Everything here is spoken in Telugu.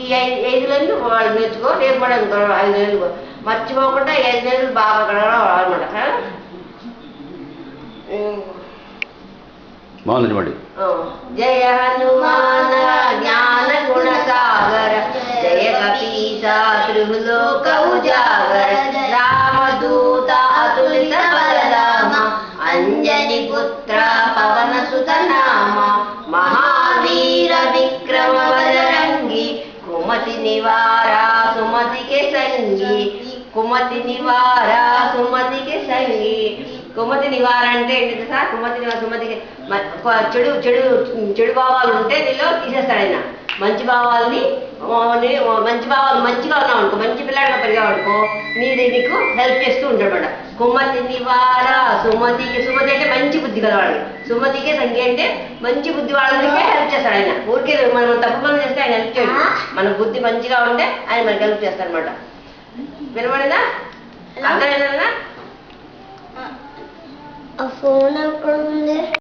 ఈ 5 నెలలు వాళ్ళు నేర్చుకో, రేపు కూడా ఇంకో 5 నెలలు మర్చిపోకుండా 5 నెలలు బాగా గడవడం అనమాట. బాగుందండి. జయ హనుమాన జ్ఞాన గుణ సాగర, జయ కపీత త్రిలోక ఉజాగర, రామదూత అతులిత బలరామ, అంజని పుత్ర పవన సుత నామ, మహావీర విక్రమ బజరంగి, కుమతి నివార సుమతికే సంగి, కుమతి నివార సుమతికే సంగి. కుమతి నివార అంటే ఏంటి సార్? కుమతి నివార సుమతికి చెడు చెడు చెడు భావాలు ఉంటే నీలో తీసేస్తాడు ఆయన. మంచి భావాల్ని మంచి భావాలు మంచిగా ఉన్నావు అనుకో, మంచి పిల్లాడిగా పెరిగావనుకో, నీకు హెల్ప్ చేస్తూ ఉంటాడు అనమాట. కుమతి నివార సుమతికి, సుమతి అంటే మంచి బుద్ధి కలవాడు, సుమతికే సంఖ్య అంటే మంచి బుద్ధి వాళ్ళకే హెల్ప్ చేస్తాడు ఆయన. ఊరికే మనం తప్పు పనులు చేస్తే ఆయన హెల్ప్ చేయడు, మన బుద్ధి మంచిగా ఉంటే ఆయన మనకి హెల్ప్ చేస్తాడు అనమాట. వినబడేదా? అర్థమైందా? ఫోన్ ఎక్కడ ఉంది?